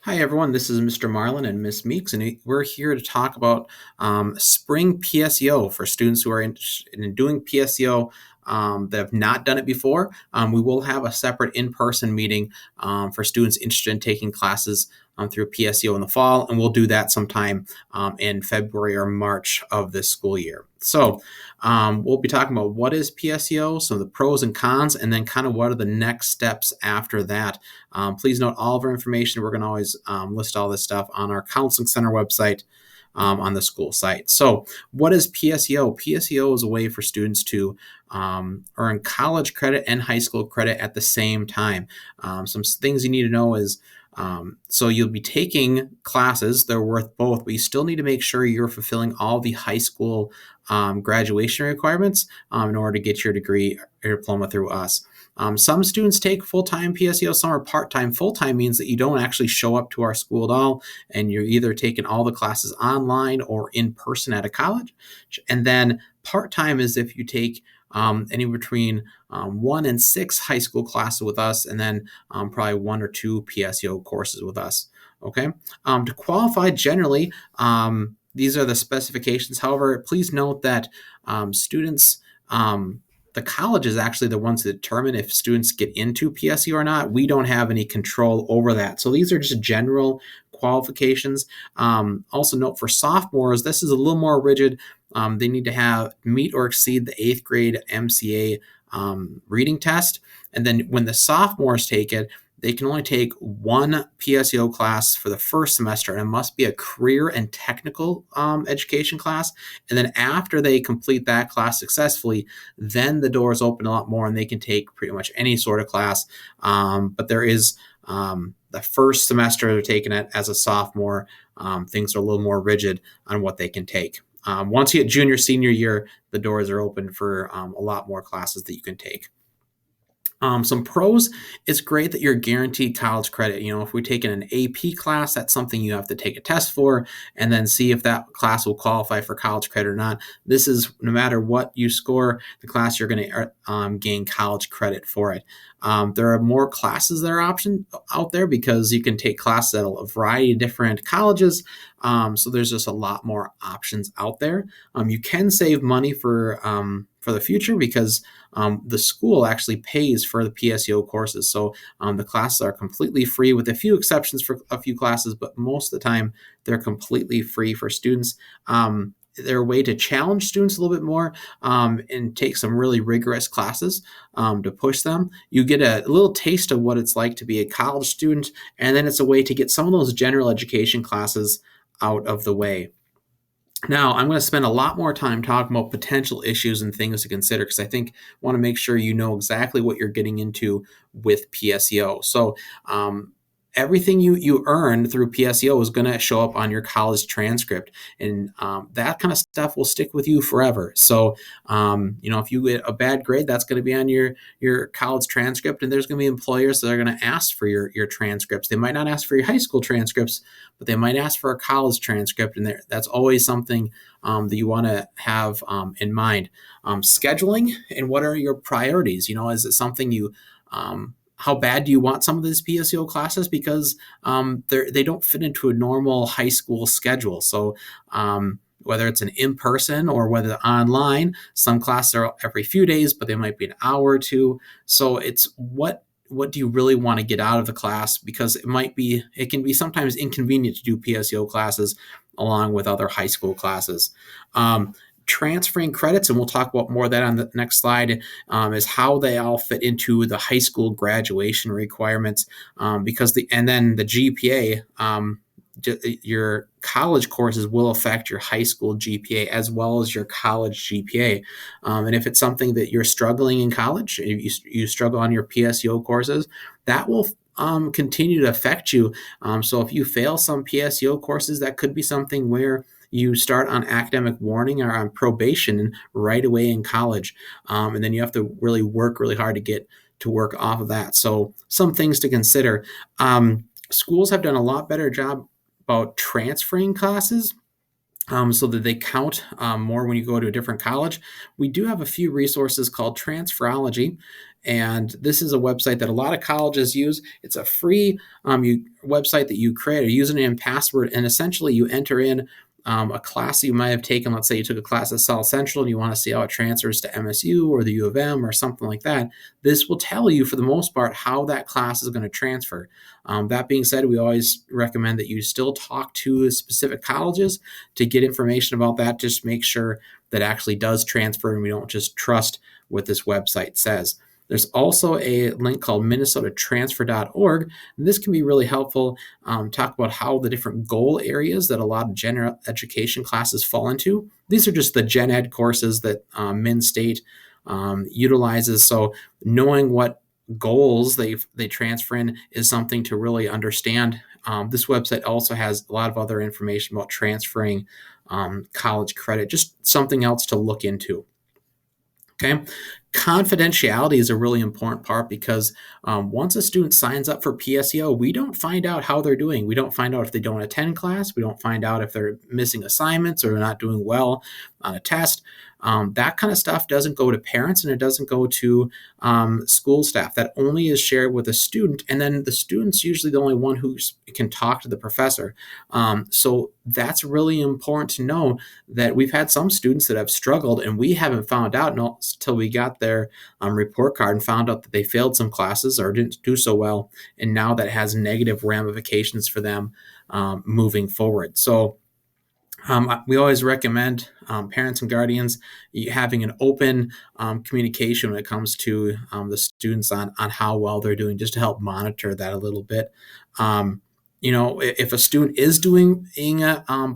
Hi, everyone. This is Mr. Marlin and Miss Meeks, and we're here to talk about spring PSEO for students who are interested in doing PSEO that have not done it before. We will have a separate in-person meeting for students interested in taking classes through PSEO in the fall, and we'll do that sometime in February or March of this school year. So we'll be talking about what is PSEO, so the pros and cons, and then kind of what are the next steps after that. Please note all of our information. We're going to always list all this stuff on our Counseling Center website on the school site. So what is PSEO? PSEO is a way for students to earn college credit and high school credit at the same time. Some things you need to know is so you'll be taking classes, they're worth both, but you still need to make sure you're fulfilling all the high school graduation requirements in order to get your degree or diploma through us. Some students take full-time PSEO, some are part-time. Full-time means that you don't actually show up to our school at all, and you're either taking all the classes online or in person at a college. And then part-time is if you take anywhere between 1 and 6 high school classes with us, and then probably 1 or 2 PSEO courses with us. Okay. To qualify, generally, these are the specifications. However, please note that students, the college is actually the ones that determine if students get into PSEO or not. We don't have any control over that. So these are just general qualifications. Also note for sophomores, this is a little more rigid. They need to meet or exceed the 8th grade MCA reading test. And then when the sophomores take it, they can only take one PSEO class for the first semester, and it must be a career and technical education class. And then after they complete that class successfully, then the doors open a lot more and they can take pretty much any sort of class. But there is the first semester they're taking it as a sophomore, things are a little more rigid on what they can take. Once you get junior, senior year, the doors are open for a lot more classes that you can take. Some pros, it's great that you're guaranteed college credit. You know, if we take an AP class, that's something you have to take a test for and then see if that class will qualify for college credit or not. This is no matter what you score, the class you're going to gain college credit for it. There are more classes that are out there because you can take classes at a variety of different colleges. So there's just a lot more options out there. You can save money for the future because the school actually pays for the PSEO courses. So the classes are completely free with a few exceptions for a few classes, but most of the time they're completely free for students. They're a way to challenge students a little bit more and take some really rigorous classes to push them. You get a little taste of what it's like to be a college student, and then it's a way to get some of those general education classes out of the way. Now, I'm going to spend a lot more time talking about potential issues and things to consider because I want to make sure you know exactly what you're getting into with PSEO. So everything you earn through PSEO is going to show up on your college transcript, and that kind of stuff will stick with you forever. So, if you get a bad grade, that's going to be on your college transcript, and there's going to be employers that are going to ask for your transcripts. They might not ask for your high school transcripts, but they might ask for a college transcript, and that's always something that you want to have in mind. Scheduling and what are your priorities? Is it something you how bad do you want some of these PSEO classes? Because they don't fit into a normal high school schedule. So whether it's an in-person or whether online, some classes are every few days, but they might be an hour or two. So it's what do you really want to get out of the class? Because it can be sometimes inconvenient to do PSEO classes along with other high school classes. Transferring credits, and we'll talk about more of that on the next slide, is how they all fit into the high school graduation requirements, and then the GPA, your college courses will affect your high school GPA as well as your college GPA. And if it's something that you're struggling in college, if you struggle on your PSEO courses, that will continue to affect you. So if you fail some PSEO courses, that could be something where you start on academic warning or on probation right away in college. And then you have to really work really hard to get to work off of that. So some things to consider. Schools have done a lot better job about transferring classes. so that they count more when you go to a different college. We do have a few resources called Transferology, and this is a website that a lot of colleges use. It's a free website that you create a username and password, and essentially you enter in a class you might have taken. Let's say you took a class at South Central and you want to see how it transfers to MSU or the U of M or something like that. This will tell you, for the most part, how that class is going to transfer. That being said, we always recommend that you still talk to specific colleges to get information about that. Just make sure that actually does transfer and we don't just trust what this website says. There's also a link called minnesotatransfer.org. And this can be really helpful. Talk about how the different goal areas that a lot of general education classes fall into. These are just the gen ed courses that Min-State utilizes. So knowing what goals they transfer in is something to really understand. This website also has a lot of other information about transferring college credit, just something else to look into. Okay. Confidentiality is a really important part because once a student signs up for PSEO, we don't find out how they're doing. We don't find out if they don't attend class. We don't find out if they're missing assignments or not doing well on a test. That kind of stuff doesn't go to parents and it doesn't go to school staff. That only is shared with a student. And then the student's usually the only one who can talk to the professor. So that's really important to know that we've had some students that have struggled and we haven't found out until we got their report card and found out that they failed some classes or didn't do so well. And now that has negative ramifications for them moving forward. So we always recommend parents and guardians having an open communication when it comes to the students on how well they're doing, just to help monitor that a little bit. If a student is doing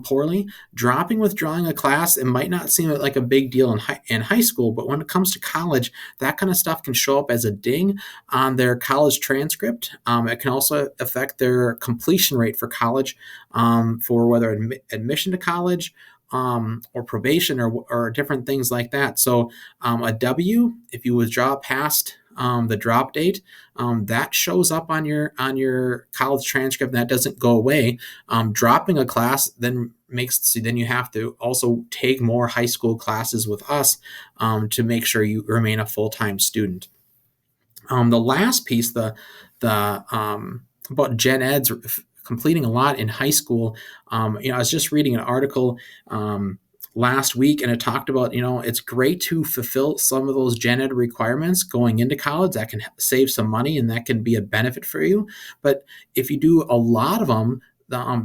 poorly, withdrawing a class, it might not seem like a big deal in high school, but when it comes to college, that kind of stuff can show up as a ding on their college transcript. It can also affect their completion rate for college, for whether admission to college, or probation or different things like that. So a W, if you withdraw past the drop date, that shows up on your college transcript, and that doesn't go away. Dropping a class then you have to also take more high school classes with us to make sure you remain a full-time student. The last piece, about gen eds completing a lot in high school. I was just reading an article last week, and it talked about, it's great to fulfill some of those gen ed requirements going into college. That can save some money and that can be a benefit for you. But if you do a lot of them,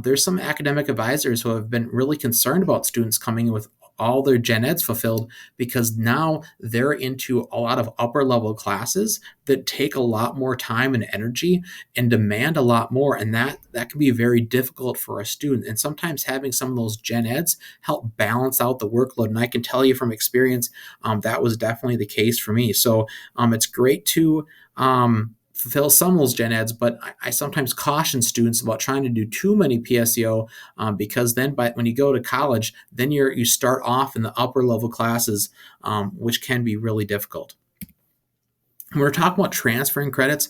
there's some academic advisors who have been really concerned about students coming in with all their gen eds fulfilled, because now they're into a lot of upper level classes that take a lot more time and energy and demand a lot more. And that can be very difficult for a student. And sometimes having some of those gen eds help balance out the workload. And I can tell you from experience, that was definitely the case for me. So it's great to fulfill some of those gen eds, but I sometimes caution students about trying to do too many PSEO, because then when you go to college, then you start off in the upper level classes, which can be really difficult. When we're talking about transferring credits,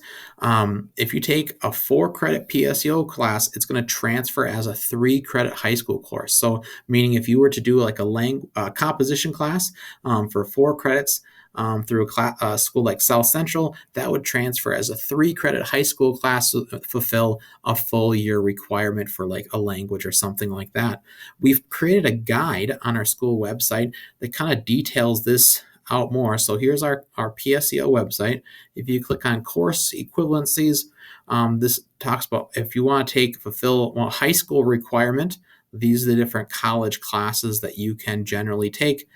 if you take a 4-credit PSEO class, it's going to transfer as a 3-credit high school course. So meaning if you were to do like a composition class for 4 credits, through a school like South Central, that would transfer as a 3-credit high school class to fulfill a full year requirement for like a language or something like that. We've created a guide on our school website that kind of details this out more. So here's our PSEO website. If you click on course equivalencies, this talks about if you want to fulfill a high school requirement, these are the different college classes that you can generally take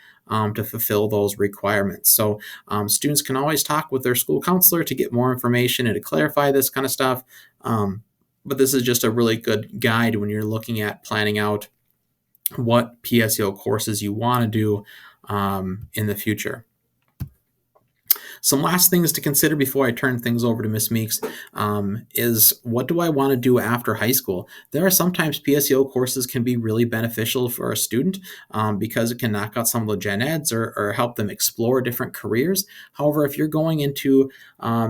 to fulfill those requirements. So students can always talk with their school counselor to get more information and to clarify this kind of stuff. But this is just a really good guide when you're looking at planning out what PSEO courses you want to do in the future. Some last things to consider before I turn things over to Ms. Meeks is, what do I want to do after high school? There are sometimes PSEO courses can be really beneficial for a student because it can knock out some of the gen eds or help them explore different careers. However, if you're going into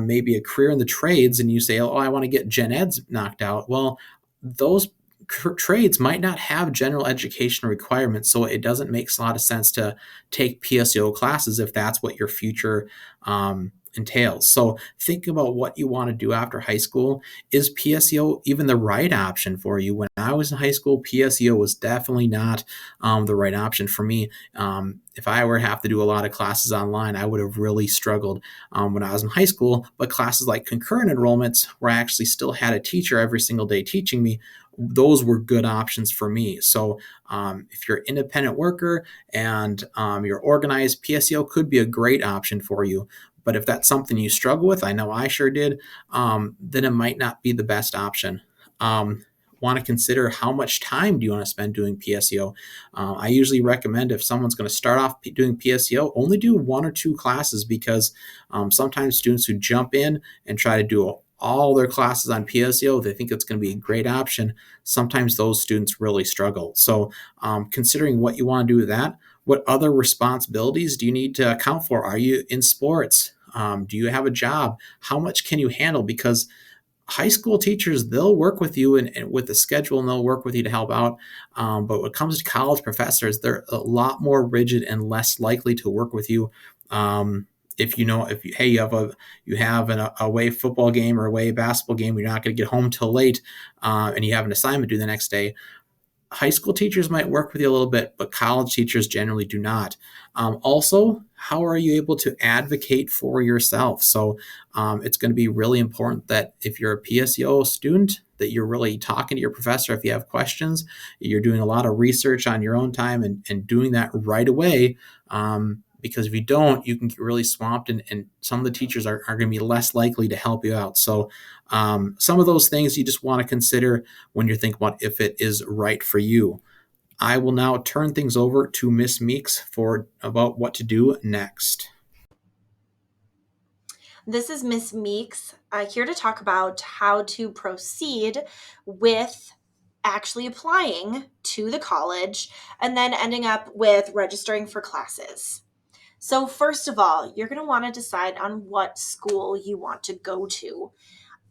maybe a career in the trades and you say, oh, I want to get gen eds knocked out, well, those trades might not have general education requirements, so it doesn't make a lot of sense to take PSEO classes if that's what your future entails. So think about what you want to do after high school. Is PSEO even the right option for you? When I was in high school, PSEO was definitely not the right option for me. If I were to have to do a lot of classes online, I would have really struggled when I was in high school. But classes like concurrent enrollments, where I actually still had a teacher every single day teaching me, those were good options for me. So if you're an independent worker and you're organized, PSEO could be a great option for you. But if that's something you struggle with, I know I sure did, then it might not be the best option. Want to consider how much time do you want to spend doing PSEO. I usually recommend, if someone's going to start off doing PSEO, only do 1 or 2 classes, because sometimes students who jump in and try to do all their classes on PSEO, they think it's going to be a great option. Sometimes those students really struggle. So considering what you want to do with that, what other responsibilities do you need to account for? Are you in sports? Do you have a job? How much can you handle? Because high school teachers, they'll work with you and with the schedule, and they'll work with you to help out. But when it comes to college professors, they're a lot more rigid and less likely to work with you. If you know, if you, hey, you have an away football game or away basketball game, you're not going to get home till late, and you have an assignment due the next day. High school teachers might work with you a little bit, but college teachers generally do not. Also, how are you able to advocate for yourself? So it's going to be really important that if you're a PSEO student, that you're really talking to your professor if you have questions. You're doing a lot of research on your own time and doing that right away. Because if you don't, you can get really swamped, and some of the teachers are going to be less likely to help you out. So some of those things you just want to consider when you're thinking about if it is right for you. I will now turn things over to Miss Meeks for about what to do next. This is Miss Meeks, here to talk about how to proceed with actually applying to the college and then ending up with registering for classes. So, first of all, you're going to want to decide on what school you want to go to.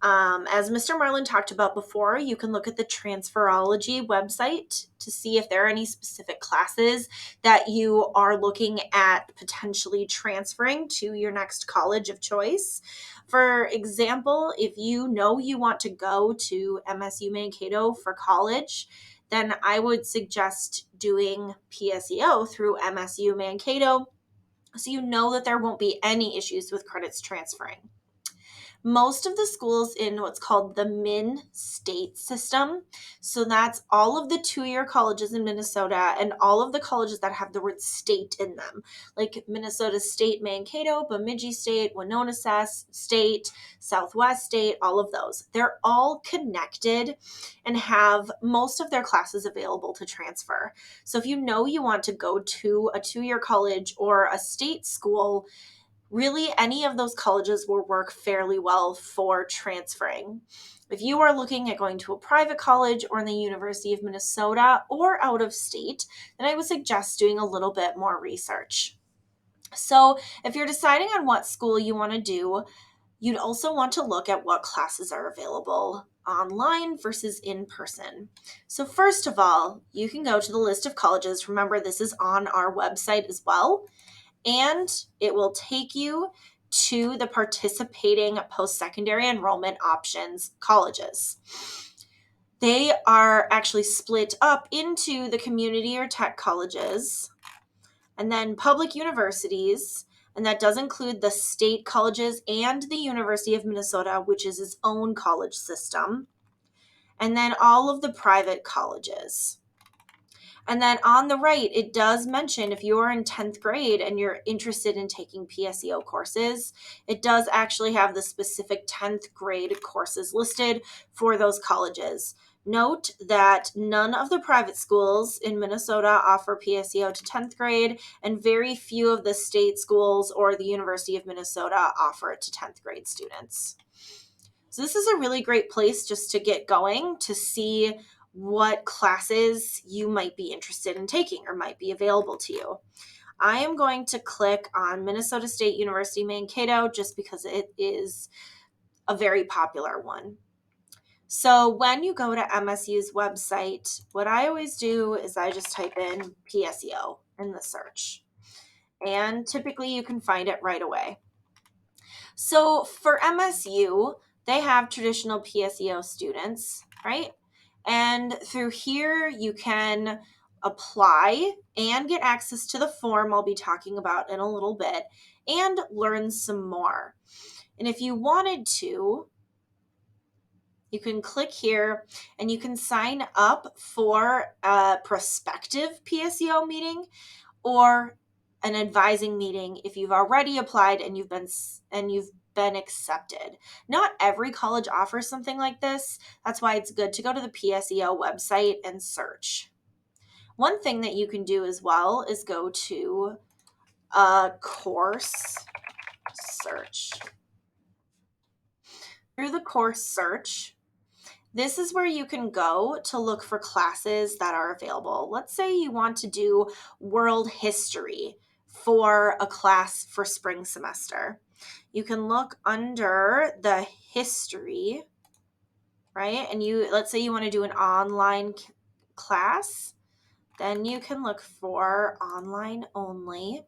As Mr. Marlin talked about before, you can look at the Transferology website to see if there are any specific classes that you are looking at potentially transferring to your next college of choice. For example, if you know you want to go to MSU Mankato for college, then I would suggest doing PSEO through MSU Mankato, so you know that there won't be any issues with credits transferring. Most of the schools in what's called the Min State system, so that's all of the 2-year colleges in Minnesota and all of the colleges that have the word state in them, like Minnesota State Mankato, Bemidji State, Winona State, Southwest State, all of those. They're all connected and have most of their classes available to transfer. So if you know you want to go to a 2-year college or a state school, really any of those colleges will work fairly well for transferring. If you are looking at going to a private college or in the University of Minnesota or out of state, then I would suggest doing a little bit more research. So if you're deciding on what school you want to do, you'd also want to look at what classes are available online versus in person. So first of all, you can go to the list of colleges. Remember, this is on our website as well, and it will take you to the participating post-secondary enrollment options colleges. They are actually split up into the community or tech colleges, and then public universities, and that does include the state colleges and the University of Minnesota, which is its own college system, and then all of the private colleges. And then on the right, it does mention if you are in 10th grade and you're interested in taking PSEO courses, it does actually have the specific 10th grade courses listed for those colleges. Note that none of the private schools in Minnesota offer PSEO to 10th grade, and very few of the state schools or the University of Minnesota offer it to 10th grade students. So this is a really great place just to get going to see what classes you might be interested in taking or might be available to you. I am going to click on Minnesota State University Mankato just because it is a very popular one. So when you go to MSU's website, what I always do is I just type in PSEO in the search. And typically you can find it right away. So for MSU, they have traditional PSEO students, right? And through here, you can apply and get access to the form I'll be talking about in a little bit and learn some more. And if you wanted to, you can click here and you can sign up for a prospective PSEO meeting or an advising meeting if you've already applied and you've been accepted. Not every college offers something like this. That's why it's good to go to the PSEO website and search. One thing that you can do as well is go to a course search. Through the course search, this is where you can go to look for classes that are available. Let's say you want to do world history for a class for spring semester. You can look under the history, right? And let's say you want to do an online class, then you can look for online only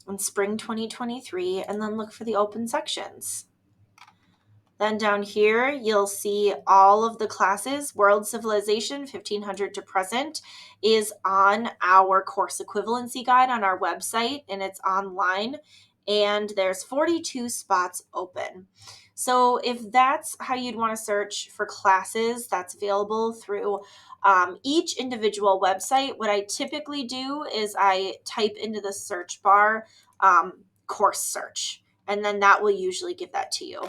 in spring 2023 and then look for the open sections. Then down here, you'll see all of the classes. World Civilization 1500 to present is on our course equivalency guide on our website, and it's online. And there's 42 spots open. So if that's how you'd want to search for classes that's available through each individual website, what I typically do is I type into the search bar course search, and then that will usually give that to you.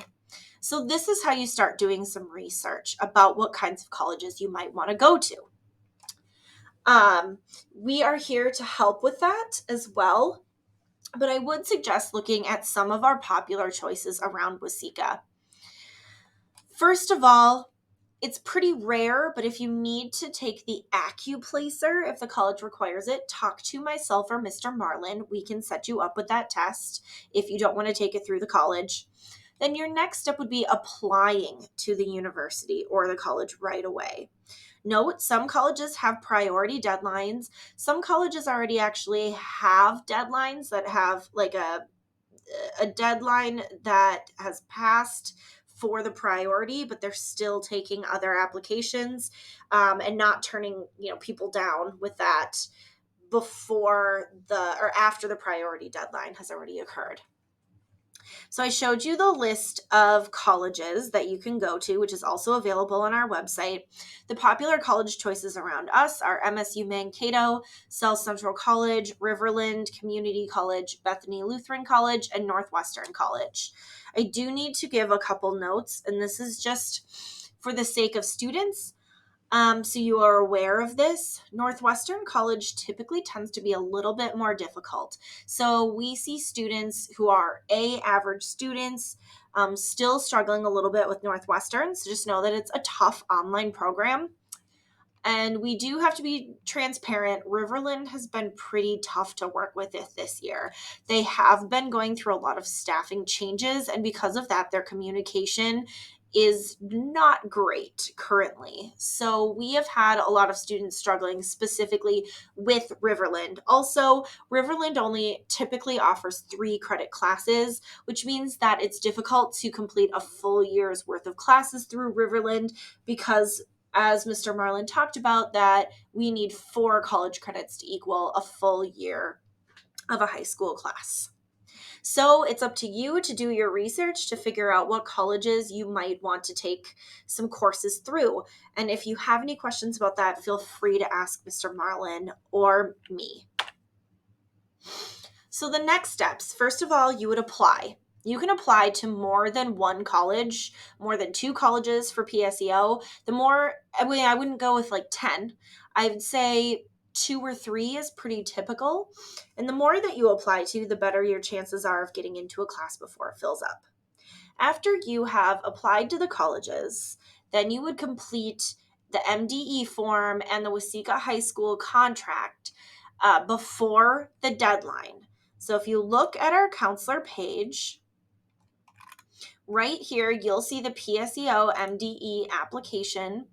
So this is how you start doing some research about what kinds of colleges you might want to go to. We are here to help with that as well, but I would suggest looking at some of our popular choices around Waseca. First of all, it's pretty rare, but if you need to take the AccuPlacer, if the college requires it, talk to myself or Mr. Marlin. We can set you up with that test if you don't want to take it through the college. Then your next step would be applying to the university or the college right away. Note, some colleges have priority deadlines. Some colleges already actually have deadlines that have like a deadline that has passed for the priority, but they're still taking other applications and not turning people down with that before the or after the priority deadline has already occurred. So I showed you the list of colleges that you can go to, which is also available on our website. The popular college choices around us are MSU Mankato, South Central College, Riverland Community College, Bethany Lutheran College, and Northwestern College. I do need to give a couple notes, and this is just for the sake of students. So you are aware of this. Northwestern College typically tends to be a little bit more difficult. So we see students who are average students still struggling a little bit with Northwestern. So just know that it's a tough online program. And we do have to be transparent. Riverland has been pretty tough to work with this year. They have been going through a lot of staffing changes, and because of that, their communication is not great currently. So we have had a lot of students struggling specifically with Riverland. Also, Riverland only typically offers 3 credit classes, which means that it's difficult to complete a full year's worth of classes through Riverland because, as Mr. Marlin talked about, that we need 4 college credits to equal a full year of a high school class. So it's up to you to do your research to figure out what colleges you might want to take some courses through. And if you have any questions about that, feel free to ask Mr. Marlin or me. So the next steps, first of all, you would apply. You can apply to more than one college, more than 2 colleges for PSEO. I wouldn't go with like 10. I'd say 2 or 3 is pretty typical. And the more that you apply to, the better your chances are of getting into a class before it fills up. After you have applied to the colleges, then you would complete the MDE form and the Waseca High School contract before the deadline. So if you look at our counselor page, right here, you'll see the PSEO MDE application.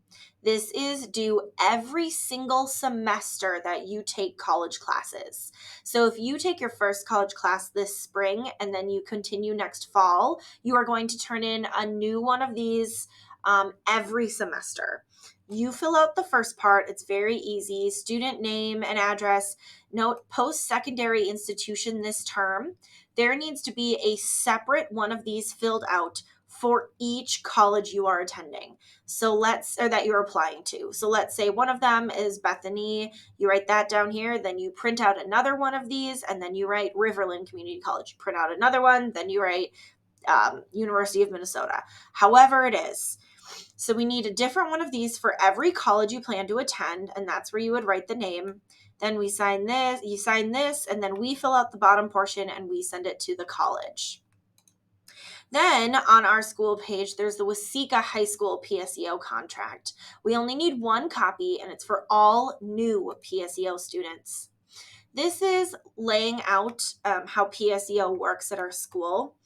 This is due every single semester that you take college classes. So if you take your first college class this spring and then you continue next fall, you are going to turn in a new one of these every semester. You fill out the first part. It's very easy. Student name and address. Note post-secondary institution this term. There needs to be a separate one of these filled out for each college you are attending. Or that you're applying to. So let's say one of them is Bethany. You write that down here. Then you print out another one of these, and then you write Riverland Community College. You print out another one. Then you write University of Minnesota. However it is. So we need a different one of these for every college you plan to attend, and that's where you would write the name. Then we sign this, you sign this, and then we fill out the bottom portion and we send it to the college. Then on our school page, there's the Waseca High School PSEO contract. We only need one copy, and it's for all new PSEO students. This is laying out how PSEO works at our school.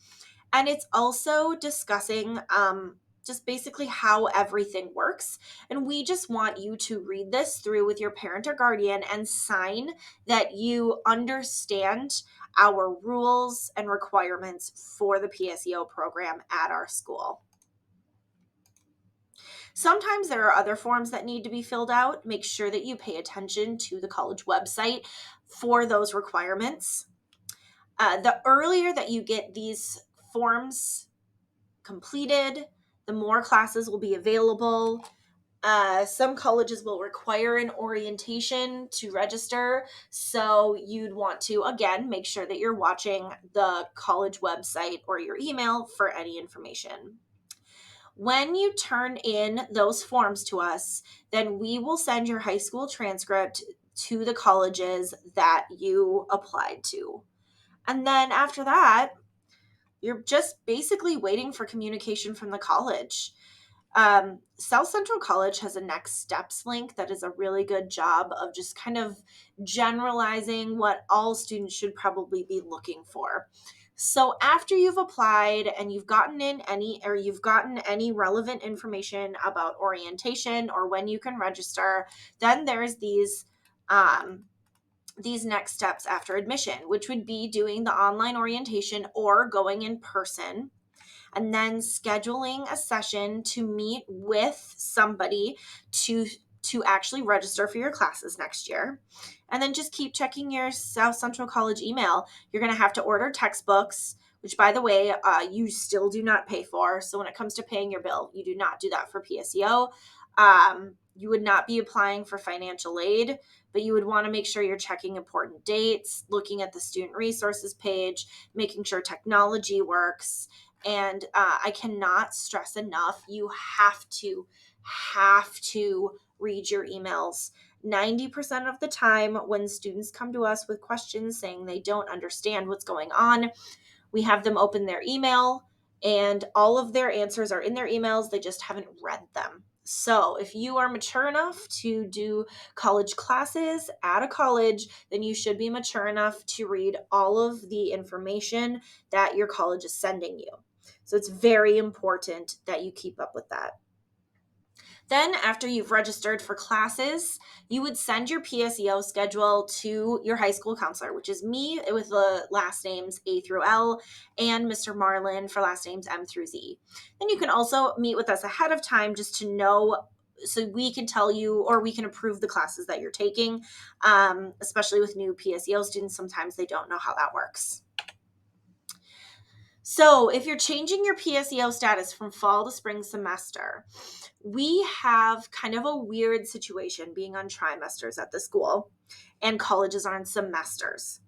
And it's also discussing just basically how everything works. And we just want you to read this through with your parent or guardian and sign that you understand our rules and requirements for the PSEO program at our school. Sometimes there are other forms that need to be filled out. Make sure that you pay attention to the college website for those requirements. The earlier that you get these forms completed, the more classes will be available. Some colleges will require an orientation to register. So you'd want to, again, make sure that you're watching the college website or your email for any information. When you turn in those forms to us, then we will send your high school transcript to the colleges that you applied to. And then after that, you're just basically waiting for communication from the college. South Central College has a next steps link that is a really good job of just kind of generalizing what all students should probably be looking for. So after you've applied and you've gotten any relevant information about orientation or when you can register, then there's these next steps after admission, which would be doing the online orientation or going in person, and then scheduling a session to meet with somebody to actually register for your classes next year. And then just keep checking your South Central College email. You're going to have to order textbooks, which, by the way, you still do not pay for. So when it comes to paying your bill, you do not do that for PSEO. You would not be applying for financial aid, but you would want to make sure you're checking important dates, looking at the student resources page, making sure technology works. And I cannot stress enough, you have to read your emails. 90% of the time when students come to us with questions saying they don't understand what's going on, we have them open their email and all of their answers are in their emails. They just haven't read them. So if you are mature enough to do college classes at a college, then you should be mature enough to read all of the information that your college is sending you. So it's very important that you keep up with that. Then, after you've registered for classes, you would send your PSEO schedule to your high school counselor, which is me with the last names A through L, and Mr. Marlin for last names M through Z. Then you can also meet with us ahead of time just to know, so we can tell you or we can approve the classes that you're taking, especially with new PSEO students. Sometimes they don't know how that works. So if you're changing your PSEO status from fall to spring semester, we have kind of a weird situation being on trimesters at the school, and colleges are on semesters.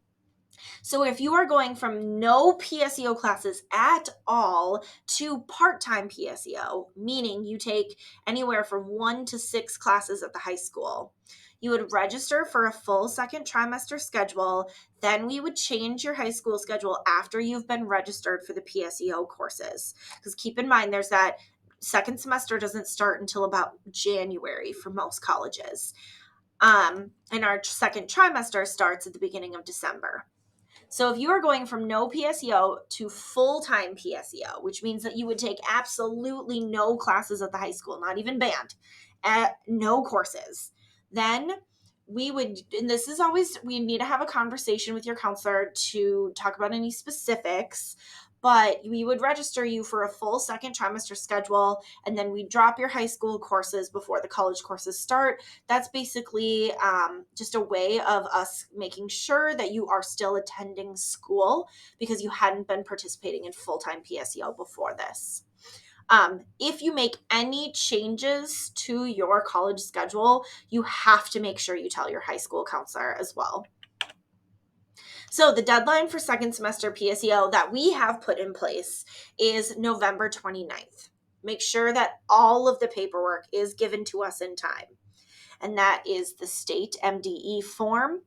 So if you are going from no PSEO classes at all to part-time PSEO, meaning you take anywhere from 1 to 6 classes at the high school, you would register for a full second trimester schedule. Then we would change your high school schedule after you've been registered for the PSEO courses. Because keep in mind, there's that second semester doesn't start until about January for most colleges. And our second trimester starts at the beginning of December. So if you are going from no PSEO to full-time PSEO, which means that you would take absolutely no classes at the high school, not even band, no courses, then we would, and this is always, we need to have a conversation with your counselor to talk about any specifics, but we would register you for a full second trimester schedule, and then we drop your high school courses before the college courses start. That's basically just a way of us making sure that you are still attending school because you hadn't been participating in full-time PSEO before this. If you make any changes to your college schedule, you have to make sure you tell your high school counselor as well. So the deadline for second semester PSEO that we have put in place is November 29th. Make sure that all of the paperwork is given to us in time. And that is the state MDE form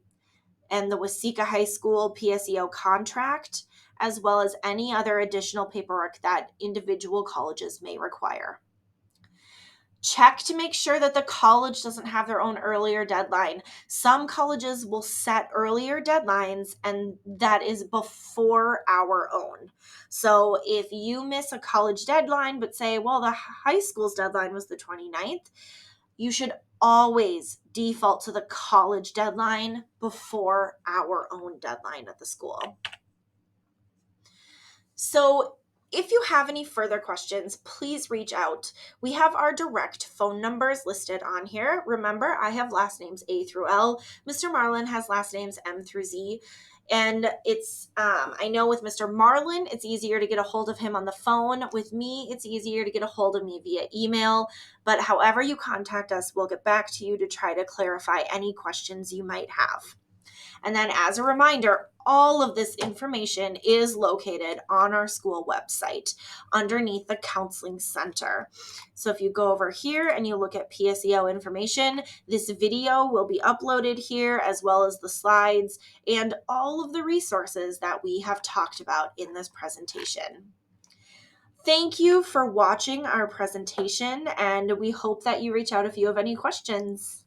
and the Waseca High School PSEO contract, as well as any other additional paperwork that individual colleges may require. Check to make sure that the college doesn't have their own earlier deadline. Some colleges will set earlier deadlines, and that is before our own. So if you miss a college deadline, but say, well, the high school's deadline was the 29th, you should always default to the college deadline before our own deadline at the school. So if you have any further questions, please reach out. We have our direct phone numbers listed on here. Remember, I have last names A through L. Mr. Marlin has last names M through Z. And it's, I know with Mr. Marlin, it's easier to get a hold of him on the phone. With me, it's easier to get a hold of me via email. But however you contact us, we'll get back to you to try to clarify any questions you might have. And then as a reminder, all of this information is located on our school website underneath the counseling center. So if you go over here and you look at PSEO information, this video will be uploaded here, as well as the slides and all of the resources that we have talked about in this presentation. Thank you for watching our presentation, and we hope that you reach out if you have any questions.